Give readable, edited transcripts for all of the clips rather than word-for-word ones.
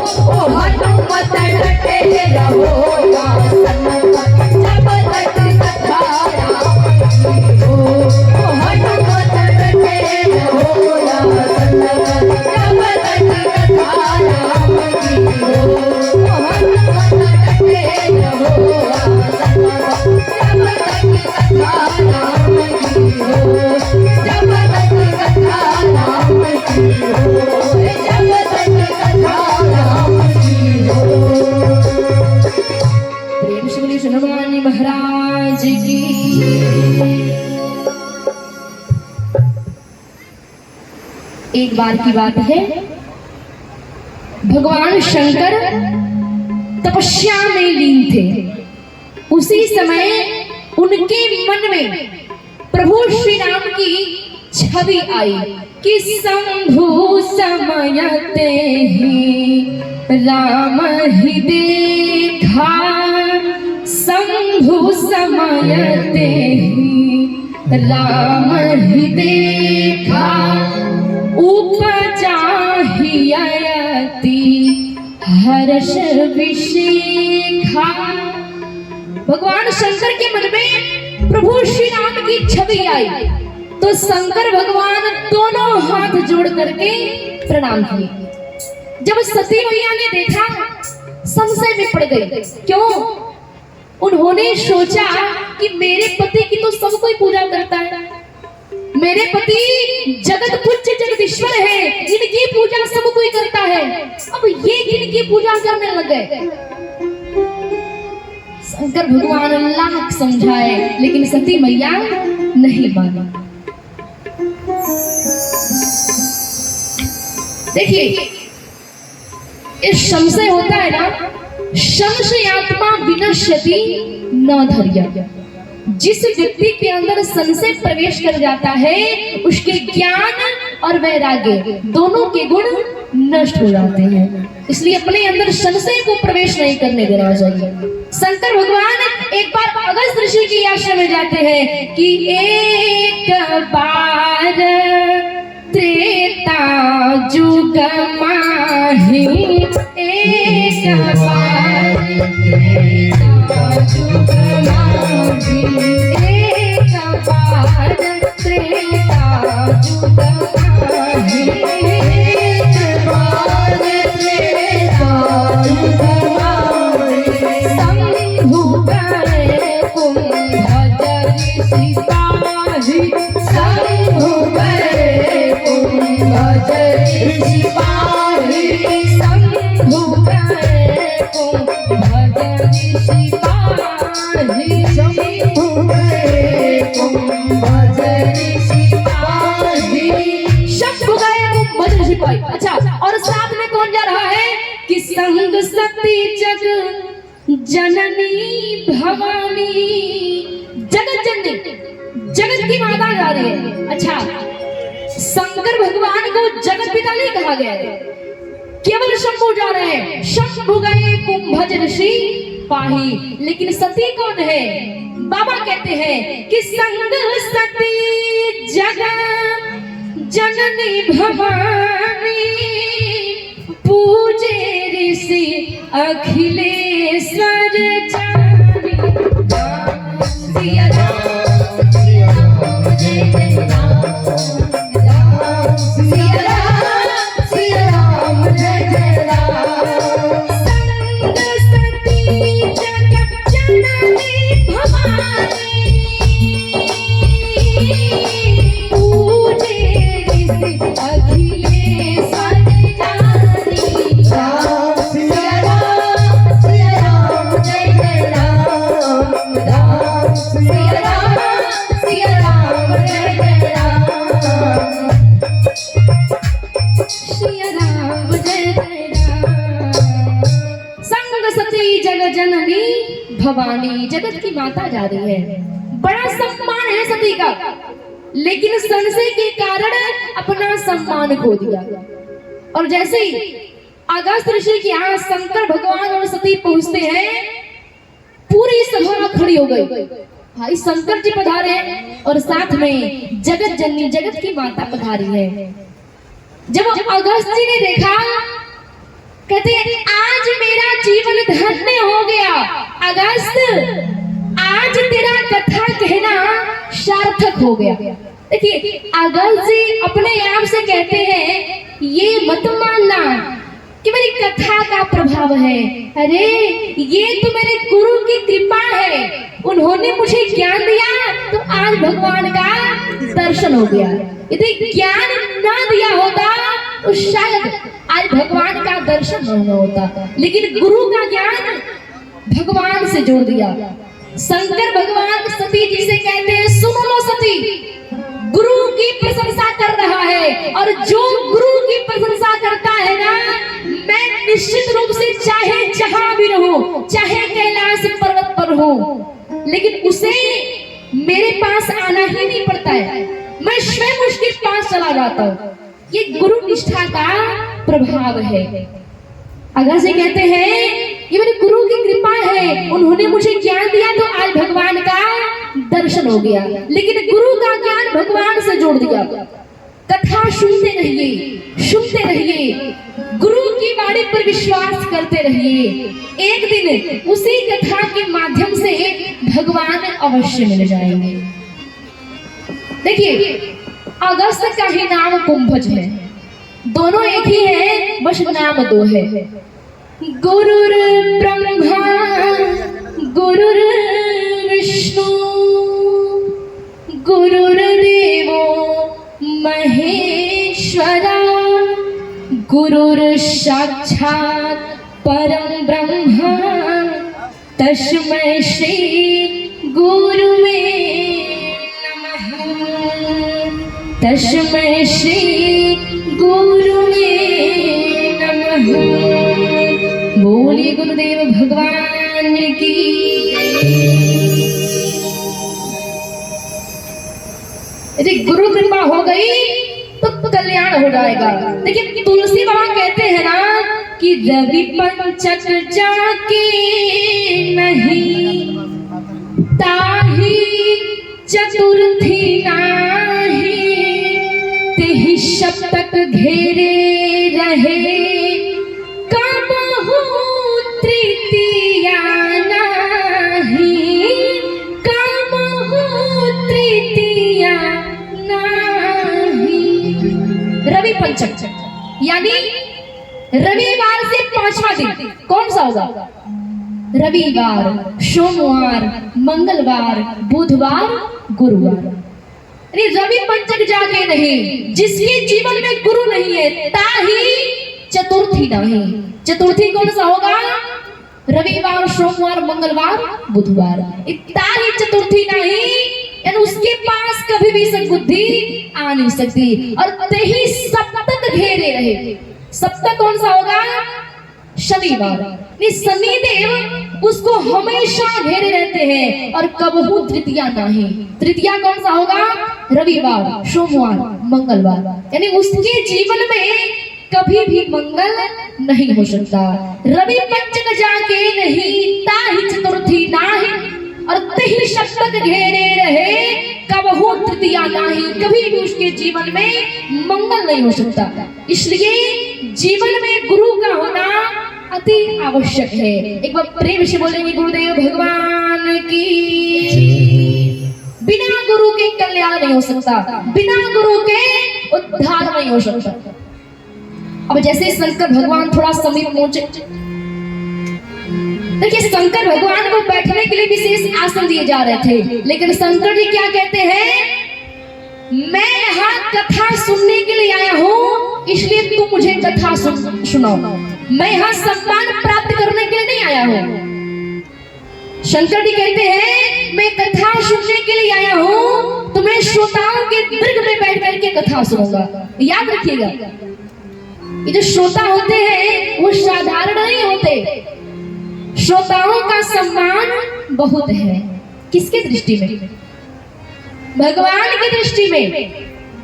ओ हनुमत डटे रहो सन्मत जब तक कथा राम की हो। ओ हनुमत डटे रहो सन्मत जब तक कथा राम की हो। ओ हनुमत डटे रहो सन्मत जब तक कथा राम की हो। जब तक कथा राम की हो। जब तक कथा राम की हो। प्रेम से बोलिए हनुमान महाराज की। एक बार की बात है, भगवान शंकर तपस्या में लीन थे। उसी समय उनके मन में प्रभु श्री राम की छवि आई कि शंभु समयते ही राम ही देखा। शंभु समयते ही राम ही देखा। उपजा ही अयति हर्ष विशिखा। भगवान शंकर के मन में प्रभु श्री राम की छवि आई तो शंकर भगवान दोनों हाथ जोड़ करके प्रणाम किए। जब सती मैया ने देखा संशय में पड़ गई। क्यों? उन्होंने सोचा कि मेरे पति की तो सब कोई पूजा करता है, मेरे पति जगत पूज्य जगदीश्वर है, इनकी पूजा सब कोई करता है, अब ये इनकी पूजा करने लग गए। शंकर भगवान लाख समझाए लेकिन सती मैया नहीं मानी। देखिए, इस संशय होता है ना, संशयात्मा विनश्यति न धैर्य। जिस व्यक्ति के अंदर संशय प्रवेश कर जाता है उसके ज्ञान और वैराग्य दोनों के गुण नष्ट हो जाते हैं। इसलिए अपने अंदर संशय को प्रवेश नहीं करने देना चाहिए। शंकर भगवान एक बार अगस्त्य ऋषि की आश्रम में जाते हैं कि एक बार त्रेता जुग माही। एक बार त्रेता जुग माही। एक बार त्रेता जुग माही। एक बार त्रेता जुग माही। शंभु करे कुंभ ऋषि पाही। शंभु करे कुंभ ऋषि पाही। शंभु करे कुंभ ऋषि पाही। शंभु करे कुंभ ऋषि पाही। शंभु गए कुंभ ऋषि पाही। अच्छा, और साथ में कौन जा रहा है कि संग सती जग जननी भवानी। जगत जननी, जगत की माता जा रही है। अच्छा, शंकर भगवान को जगत पिता नहीं कहा गया है, केवल शंभु जा रहे हैं। शंभु गए कुंभज ऋषि पाही। लेकिन सती कौन है? बाबा कहते हैं कि संग सती जग जननी भवानी। पूजे ऋषि अखिलेश्वर जानी। सिया राम सिया राम जय जय राम। सिया राम जय जय राम। संग सती जग जननी भवानी। पूजे ऋषि अखिलेश्वर जानी। सिया राम जय जय राम। राम सिया राम जय जय राम। सिया राम जय जय राम। संग सती जग जननी भवानी। जगत की माता जा रही है, बड़ा सम्मान है सती का, लेकिन संशय के कारण अपना सम्मान खो दिया। और जैसे ही अगस्त्य ऋषि के यहाँ शंकर भगवान और सती पहुंचते हैं, पूरी सभा खड़ी हो गई। भाई शंकर जी पधारे और साथ में जगत जननी, जगत की माता पधारी है। जब अगस्त्य जी ने देखा, कहते हैं आज मेरा जीवन धन्य हो गया अगस्त, आज तेरा कथा कहना सार्थक हो गया। देखिए अगस्त जी अपने आप से कहते हैं ये मत मानना कि मेरी कथा का प्रभाव है, अरे ये तो मेरे गुरु की कृपा है, उन्होंने मुझे ज्ञान दिया तो आज भगवान का दर्शन हो गया। यदि ज्ञान ना दिया होता तो शायद आज भगवान का दर्शन न होता, लेकिन गुरु का ज्ञान भगवान से जोड़ दिया। शंकर भगवान सती जी से कहते हैं सुनो लो सती, गुरु की प्रशंसा कर रहा है और जो गुरु की प्रशंसा करता है ना, मैं निश्चित रूप से चाहे जहां भी रहूं, चाहे कैलाश पर्वत पर हो, लेकिन उसे मेरे पास आना ही नहीं पड़ता है, मैं स्वयं उसके पास चला जाता हूं। ये गुरु निष्ठा का प्रभाव है। अगर से कहते हैं ये मेरे गुरु की कृपा है, उन्होंने मुझे ज्ञान दिया तो आज भगवान का दर्शन हो गया, लेकिन गुरु का ज्ञान भगवान से जोड़ दिया। कथा सुनते रहिए, गुरु की वाणी पर विश्वास करते रहिए, एक दिन उसी कथा के माध्यम से भगवान अवश्य मिल जाएंगे। देखिए अगस्त का ही नाम कुंभज है, दोनों एक ही है, बस नाम दो है। गुरुर ब्रह्मा गुरुर विष्णु गुरुर्देवो महेश्वरा गुरुर साक्षात् परम ब्रह्म तस्मै श्री गुरुवे नमः, तस्मै श्री गुरुवे नमः। बोलिए गुरुदेव भगवान की। यदि गुरु कृपा हो गई तो कल्याण हो जाएगा। देखिए तुलसी बाबा कहते हैं ना कि रवि पंचक जाके नहीं, ताही चतुर्थी नाही, तेहि सप्तक घेरे रहे, कबहु तृतीया नाही, कबहु तृतीया नाही। रवि पंचक यानी रविवार से पांचवा दिन कौन सा होगा? रविवार, सोमवार, मंगलवार, बुधवार, गुरुवार। रवि पंचक जाके नहीं, जिसके जीवन में गुरु नहीं है ताही चतुर्थी नहीं। चतुर्थी कौन सा होगा? रविवार, सोमवार, मंगलवार, बुधवार। ताही चतुर्थी नहीं, यानी उसके पास कभी भी सद्बुद्धि आ नहीं सकती। और तेही सप्तक घेरे रहे। सप्तक कौन सा होगा? शनिवार। शनिदेव उसको हमेशा घेरे रहते हैं और कबहू तृतीया नहीं। तृतीया कौन सा होगा? रविवार, सोमवार, मंगलवार। यानी उसके जीवन में कभी भी मंगल नहीं हो सकता। रवि पंचक जाके नहीं, ताही चतुर्थी नाही, और तेही सप्तक घेरे रहे, कबहू तृतीया नाही। कभी भी उसके जीवन में मंगल नहीं हो सकता। इसलिए जीवन में गुरु का होना अति आवश्यक है। एक बार प्रेम से बोलेंगे गुरुदेव भगवान की। बिना गुरु के कल्याण नहीं हो सकता, बिना गुरु के उद्धार नहीं हो सकता। अब जैसे शंकर भगवान थोड़ा समीप पहुंचे, देखिए शंकर भगवान को बैठने के लिए विशेष आसन दिए जा रहे थे, लेकिन शंकर जी क्या कहते हैं? मैं यहाँ कथा सुनने के लिए आया हूँ, इसलिए तुम मुझे कथा सुनाओ। मैं यहाँ सम्मान प्राप्त करने के लिए नहीं आया हूँ। शंकर जी कहते हैं मैं कथा सुनने के लिए आया हूँ, तो मैं श्रोताओं के दीर्घ में बैठ करके कथा सुनूंगा। याद रखिएगा, ये जो श्रोता होते हैं वो साधारण नहीं होते। श्रोताओं का सम्मान बहुत है। किसके दृष्टि में? भगवान की दृष्टि में।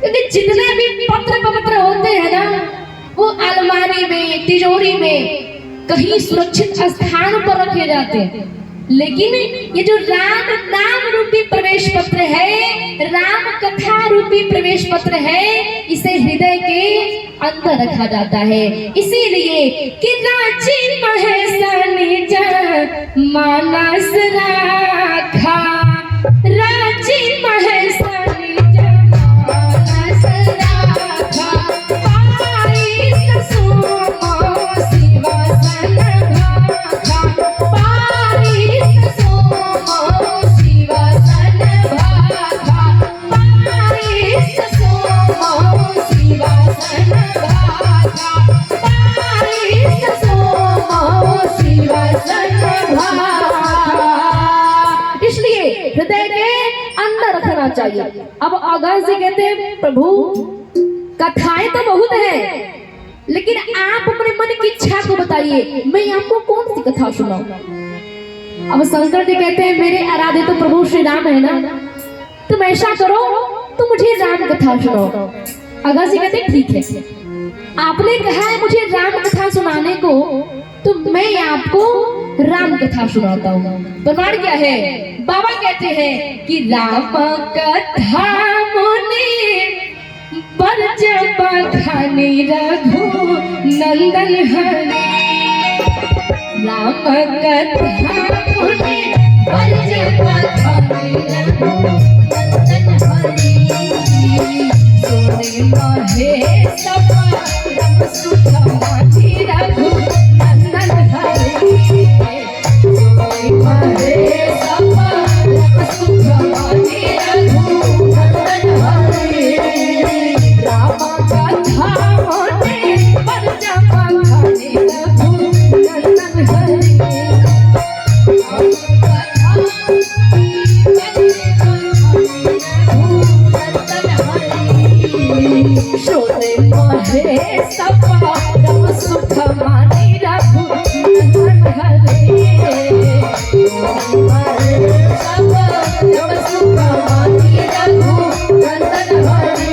क्योंकि जितने भी पत्र पवित्र होते हैं ना, वो अलमारी में, तिजोरी में, कहीं सुरक्षित स्थान पर रखे जाते हैं। लेकिन ये जो राम नाम रूपी प्रवेश पत्र है, राम कथा रूपी प्रवेश पत्र है, इसे हृदय के अंदर रखा जाता है। इसीलिए कि राजी महेश जा मानस राखा, राजी महेश जा मानस राखा, पाई ससुर शिवा सन भाखा, पाई ससुर शिवा सन भाखा, पाई ससुर शिवा सन भाखा, पाई ससुर शिवा सन भाखा। इसलिए हृदय के अंदर रखना चाहिए। अब अगस्त जी कहते हैं प्रभु कथाएं तो बहुत है, लेकिन आप अपने मन की इच्छा को बताइए, मैं आपको कौन सी कथा सुनाऊं। अब शंकर जी कहते हैं मेरे आराध्य तो प्रभु श्री राम है ना, तुम ऐसा करो तो मुझे राम कथा सुनाओ। अगस्त जी कहते ठीक है, आपने कहा है मुझे राम कथा सुनाने को, तो मैं आपको राम कथा सुनाता हूँ। प्रमाण क्या है? बाबा कहते हैं कि राम कथा मुनि बरज बखानी रघु नंदन हरि, राम कथा मुनि बरज बखानी रघु नंदन हरि, सोने महेश परम सुख मति रघु नंदन हरि, सोने महेश परम सुख मति रघु नंदन हरि, राम कथा मुनि बरज बखानी रघु नंदन हरि, राम कथा सोने महेश परम सुख मति रघु नंदन हरि, महेश परम सुख मति रघु नंदन हरि,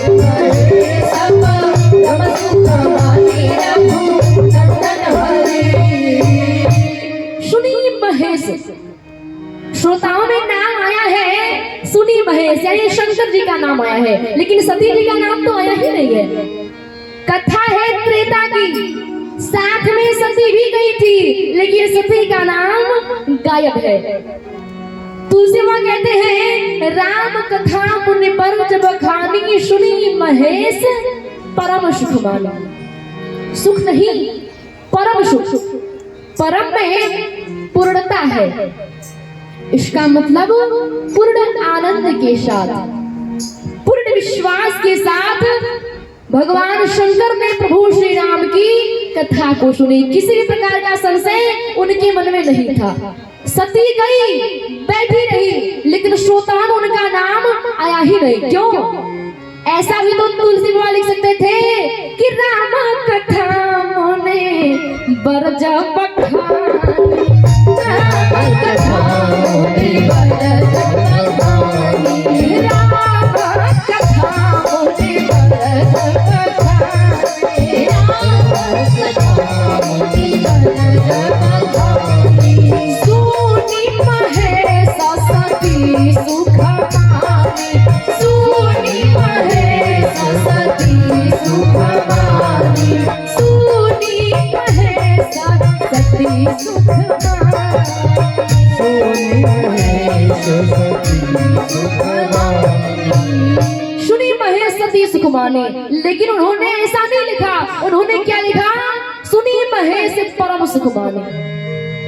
महेश परम सुख मति रघु नंदन हरि। सुनी महेश, श्रोताओं में नाम आया है सुनी महेश, यानी शंकर जी का नाम आया है, लेकिन सती जी का नाम तो आया ही नहीं है। कथा है त्रेता की, साथ में सती भी गई थी, लेकिन सती का नाम गायब है। तुलसी मां कहते हैं राम कथा मुनि बरज बखानी, सुनी महेश परम सुख मानी। सुख नहीं, परम सुख, परम में पूर्णता है, इसका मतलब पूर्ण आनंद के साथ, पूर्ण विश्वास के साथ भगवान शंकर ने प्रभु श्री राम की कथा को सुनी। किसी भी प्रकार का संशय उनके मन में नहीं था। सती गई, बैठी रही, लेकिन श्रोता में उनका नाम आया ही नहीं। क्यों? ऐसा भी तो तुलसी बाबा लिख सकते थे कि राम कथा मुनि बरज बखानी, राम कथा मुनि बरज बखानी, राम कथा मुनि बरज बखानी, राम कथा मुनि बरज बखानी, सुनी महेश सती सुख मानी, सुनी महेश सती सुख मानी, सुनी महेश सती सुख मानी, सुनी महेश सती सुख माने। लेकिन उन्होंने ऐसा नहीं लिखा, उन्होंने क्या लिखा? सुनी महेश परम सुख माने।